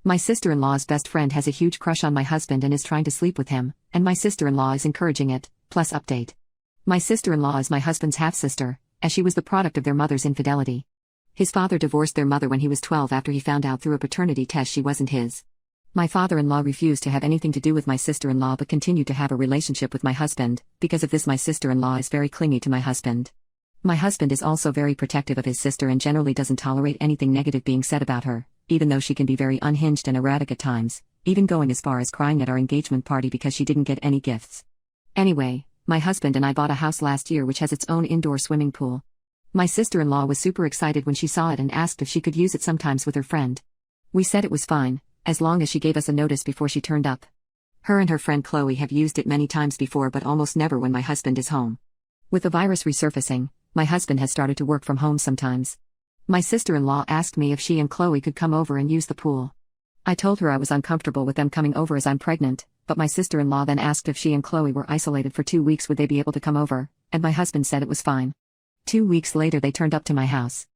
My sister-in-law's best friend has a huge crush on my husband and is trying to sleep with him, and my sister-in-law is encouraging it, plus update. My sister-in-law is my husband's half-sister, as she was the product of their mother's infidelity. His father divorced their mother when he was 12 after he found out through a paternity test she wasn't his. My father-in-law refused to have anything to do with my sister-in-law but continued to have a relationship with my husband. Because of this, my sister-in-law is very clingy to my husband. My husband is also very protective of his sister and generally doesn't tolerate anything negative being said about her, even though she can be very unhinged and erratic at times, even going as far as crying at our engagement party because she didn't get any gifts. Anyway, my husband and I bought a house last year which has its own indoor swimming pool. My sister-in-law was super excited when she saw it and asked if she could use it sometimes with her friend. We said it was fine, as long as she gave us a notice before she turned up. Her and her friend Chloe have used it many times before but almost never when my husband is home. With the virus resurfacing, my husband has started to work from home sometimes. My sister-in-law asked me if she and Chloe could come over and use the pool. I told her I was uncomfortable with them coming over as I'm pregnant, but my sister-in-law then asked if she and Chloe were isolated for 2 weeks would they be able to come over, and my husband said it was fine. 2 weeks later they turned up to my house.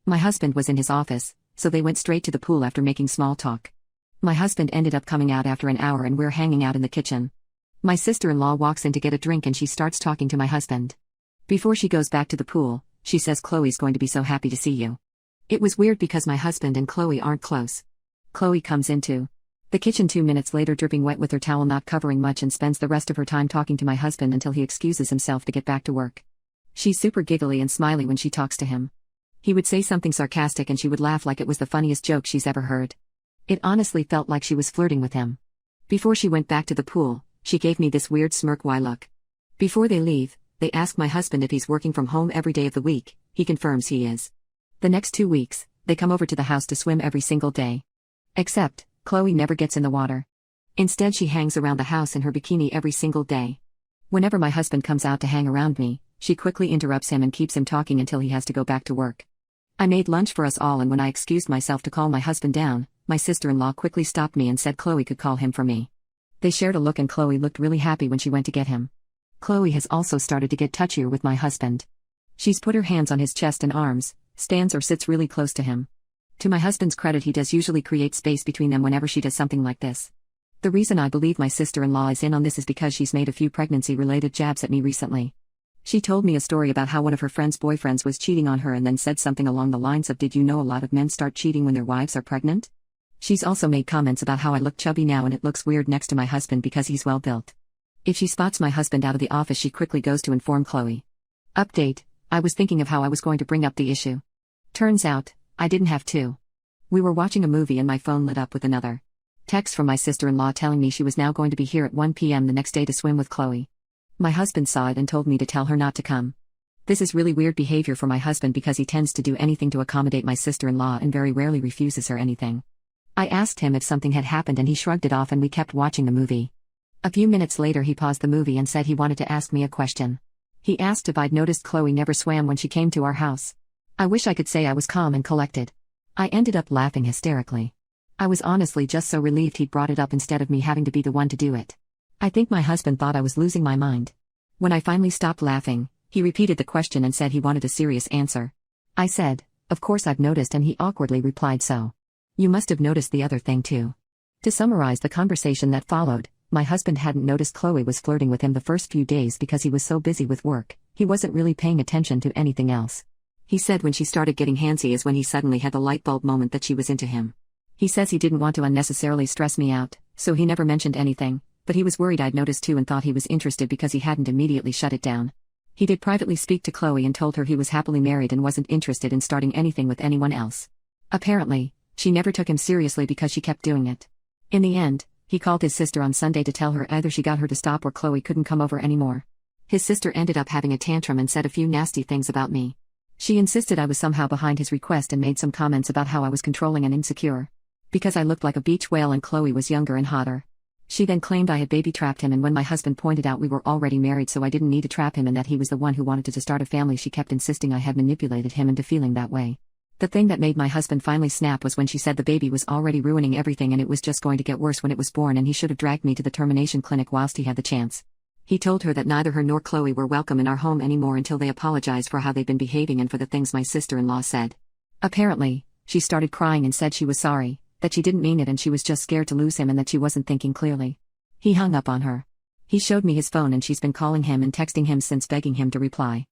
My husband was in his office, so they went straight to the pool after making small talk. My husband ended up coming out after an hour and we're hanging out in the kitchen. My sister-in-law walks in to get a drink and she starts talking to my husband. Before she goes back to the pool, she says Chloe's going to be so happy to see you. It was weird because my husband and Chloe aren't close. Chloe comes into the kitchen 2 minutes later dripping wet with her towel not covering much and spends the rest of her time talking to my husband until he excuses himself to get back to work. She's super giggly and smiley when she talks to him. He would say something sarcastic and she would laugh like it was the funniest joke she's ever heard. It honestly felt like she was flirting with him. Before she went back to the pool, she gave me this weird smirk why look. Before they leave, they ask my husband if he's working from home every day of the week. He confirms he is. The next 2 weeks, they come over to the house to swim every single day. Except, Chloe never gets in the water. Instead she hangs around the house in her bikini every single day. Whenever my husband comes out to hang around me, she quickly interrupts him and keeps him talking until he has to go back to work. I made lunch for us all and when I excused myself to call my husband down, my sister-in-law quickly stopped me and said Chloe could call him for me. They shared a look and Chloe looked really happy when she went to get him. Chloe has also started to get touchier with my husband. She's put her hands on his chest and arms, stands or sits really close to him. To my husband's credit, he does usually create space between them whenever she does something like this. The reason I believe my sister-in-law is in on this is because she's made a few pregnancy-related jabs at me recently. She told me a story about how one of her friend's boyfriends was cheating on her and then said something along the lines of, "Did you know a lot of men start cheating when their wives are pregnant?" She's also made comments about how I look chubby now and it looks weird next to my husband because he's well built. If she spots my husband out of the office, she quickly goes to inform Chloe. Update: I was thinking of how I was going to bring up the issue. Turns out, I didn't have to. We were watching a movie and my phone lit up with another text from my sister-in-law telling me she was now going to be here at 1 p.m. the next day to swim with Chloe. My husband saw it and told me to tell her not to come. This is really weird behavior for my husband because he tends to do anything to accommodate my sister-in-law and very rarely refuses her anything. I asked him if something had happened and he shrugged it off and we kept watching the movie. A few minutes later he paused the movie and said he wanted to ask me a question. He asked if I'd noticed Chloe never swam when she came to our house. I wish I could say I was calm and collected. I ended up laughing hysterically. I was honestly just so relieved he'd brought it up instead of me having to be the one to do it. I think my husband thought I was losing my mind. When I finally stopped laughing, he repeated the question and said he wanted a serious answer. I said, "Of course I've noticed," and he awkwardly replied, "So you must have noticed the other thing too." To summarize the conversation that followed, my husband hadn't noticed Chloe was flirting with him the first few days because he was so busy with work, he wasn't really paying attention to anything else. He said when she started getting handsy is when he suddenly had the light bulb moment that she was into him. He says he didn't want to unnecessarily stress me out, so he never mentioned anything, but he was worried I'd noticed too and thought he was interested because he hadn't immediately shut it down. He did privately speak to Chloe and told her he was happily married and wasn't interested in starting anything with anyone else. Apparently, she never took him seriously because she kept doing it. In the end, he called his sister on Sunday to tell her either she got her to stop or Chloe couldn't come over anymore. His sister ended up having a tantrum and said a few nasty things about me. She insisted I was somehow behind his request and made some comments about how I was controlling and insecure. Because I looked like a beach whale and Chloe was younger and hotter. She then claimed I had baby-trapped him, and when my husband pointed out we were already married so I didn't need to trap him and that he was the one who wanted to start a family, she kept insisting I had manipulated him into feeling that way. The thing that made my husband finally snap was when she said the baby was already ruining everything and it was just going to get worse when it was born and he should have dragged me to the termination clinic whilst he had the chance. He told her that neither her nor Chloe were welcome in our home anymore until they apologized for how they'd been behaving and for the things my sister-in-law said. Apparently, she started crying and said she was sorry, that she didn't mean it and she was just scared to lose him and that she wasn't thinking clearly. He hung up on her. He showed me his phone and she's been calling him and texting him since begging him to reply.